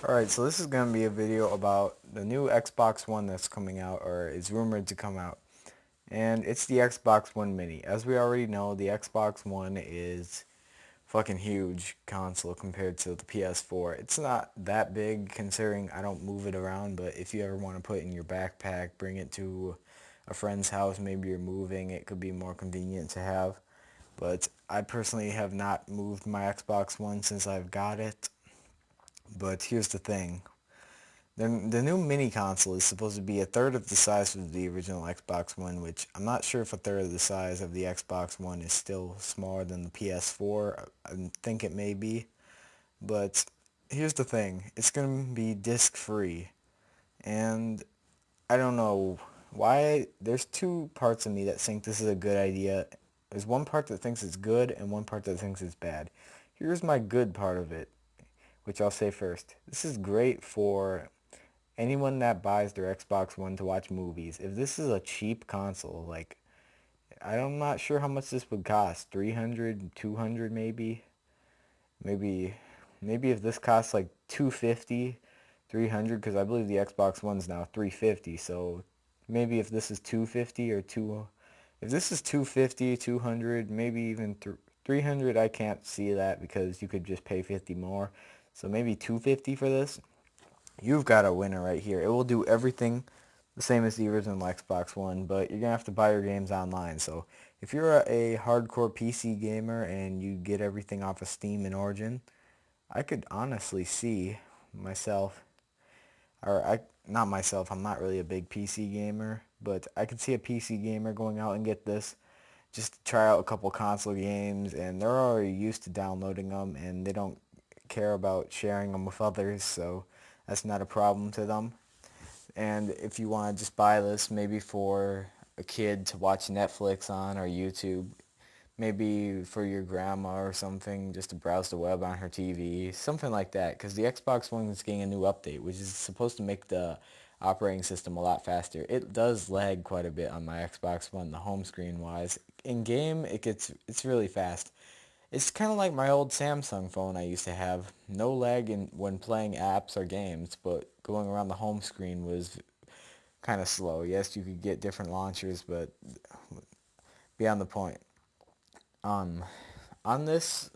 Alright, so this is going to be a video about the new Xbox One that's coming out, or is rumored to come out. And it's the Xbox One Mini. As we already know, the Xbox One is fucking huge console compared to the PS4. It's not that big considering I don't move it around, but if you ever want to put it in your backpack, bring it to a friend's house, maybe you're moving, it could be more convenient to have. But I personally have not moved my Xbox One since I've got it. But here's the thing. The new mini console is supposed to be a third of the size of the original Xbox One, which I'm not sure if a third of the size of the Xbox One is still smaller than the PS4. I think it may be. But here's the thing. It's going to be disc-free. And I don't know why. There's two parts of me that think this is a good idea. There's one part that thinks it's good and one part that thinks it's bad. Here's my good part of it, which I'll say first. This is great for anyone that buys their Xbox One to watch movies. If this is a cheap console, like, I'm not sure how much this would cost. 300, 200 maybe? Maybe, maybe if this costs like 250, 300, because I believe the Xbox One's now 350, so maybe if this is 250 or 2, if this is 250, 200, maybe even 300, I can't see that because you could just pay 50 more. So maybe 250 for this. You've got a winner right here. It will do everything the same as the original Xbox One, but you're going to have to buy your games online. So if you're a hardcore PC gamer and you get everything off of Steam and Origin, I could honestly see myself, not myself, I'm not really a big PC gamer, but I could see a PC gamer going out and get this just to try out a couple console games, and they're already used to downloading them, and they don't care about sharing them with others, so that's not a problem to them. And if you want to just buy this maybe for a kid to watch Netflix on or YouTube, maybe for your grandma or something just to browse the web on her TV, something like that, because the Xbox One is getting a new update, which is supposed to make the operating system a lot faster. It does lag quite a bit on my Xbox One, the home screen wise. In game, it's really fast. It's kind of like my old Samsung phone I used to have. No lag when playing apps or games, but going around the home screen was kind of slow. Yes, you could get different launchers, but beyond the point. Um, on this,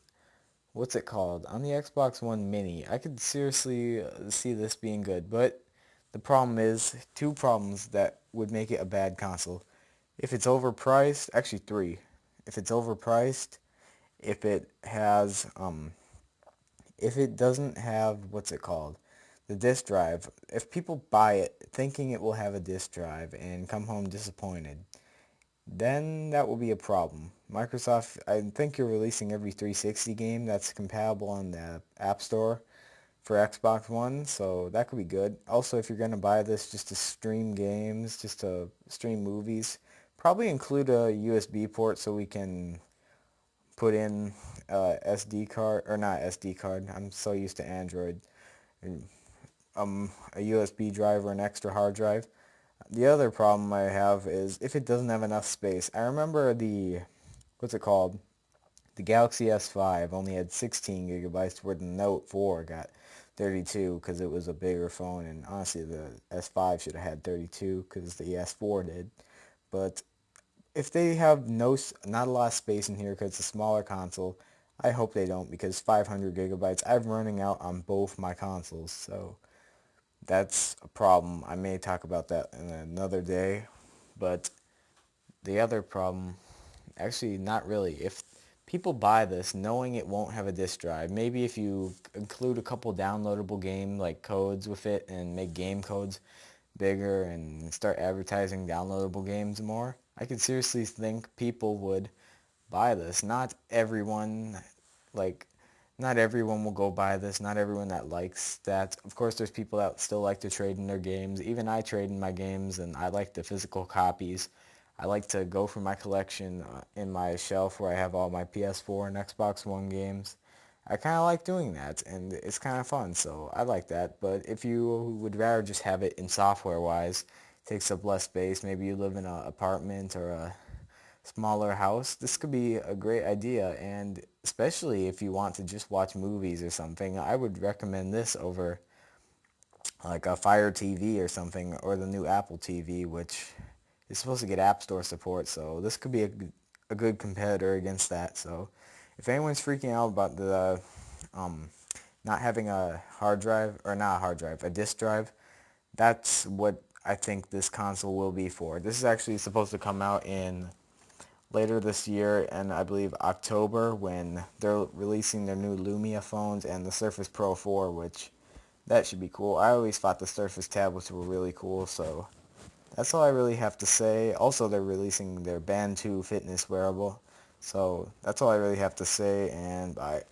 what's it called? On the Xbox One Mini, I could seriously see this being good, but the problem is, two problems that would make it a bad console. If it's overpriced, actually three. If it's overpriced, if it has, if it doesn't have, what's it called? The disk drive. If people buy it thinking it will have a disk drive and come home disappointed, then that will be a problem. Microsoft, I think you're releasing every 360 game that's compatible on the App Store for Xbox One, so that could be good. Also, if you're going to buy this just to stream games, just to stream movies, probably include a USB port so we can put in SD card, or not SD card, I'm so used to Android, a USB drive or an extra hard drive. The other problem I have is if it doesn't have enough space. I remember what's it called? The Galaxy S5 only had 16 gigabytes where the Note 4 got 32 because it was a bigger phone, and honestly the S5 should have had 32 because the S4 did. But if they have not a lot of space in here because it's a smaller console, I hope they don't, because 500 gigabytes, I'm running out on both my consoles, so that's a problem. I may talk about that in another day, but the other problem, actually not really. If people buy this knowing it won't have a disk drive, maybe if you include a couple downloadable game like codes with it and make game codes bigger and start advertising downloadable games more, I could seriously think people would buy this. Like, not everyone will go buy this. Not everyone that likes that. Of course, there's people that still like to trade in their games. Even I trade in my games, and I like the physical copies. I like to go through my collection in my shelf where I have all my PS4 and Xbox One games. I kind of like doing that, and it's kind of fun, so I like that. But if you would rather just have it in software-wise, takes up less space, maybe you live in an apartment or a smaller house, this could be a great idea. And especially if you want to just watch movies or something, I would recommend this over like a Fire TV or something, or the new Apple TV, which is supposed to get App Store support. So this could be a good competitor against that. So if anyone's freaking out about the um, not having a hard drive, or not a hard drive, a disk drive, that's what I think this console will be for. This is actually supposed to come out in later this year, and I believe October, when they're releasing their new Lumia phones and the Surface Pro 4, which that should be cool. I always thought the Surface tablets were really cool, so that's all I really have to say. Also, they're releasing their Band 2 fitness wearable, so that's all I really have to say, and bye.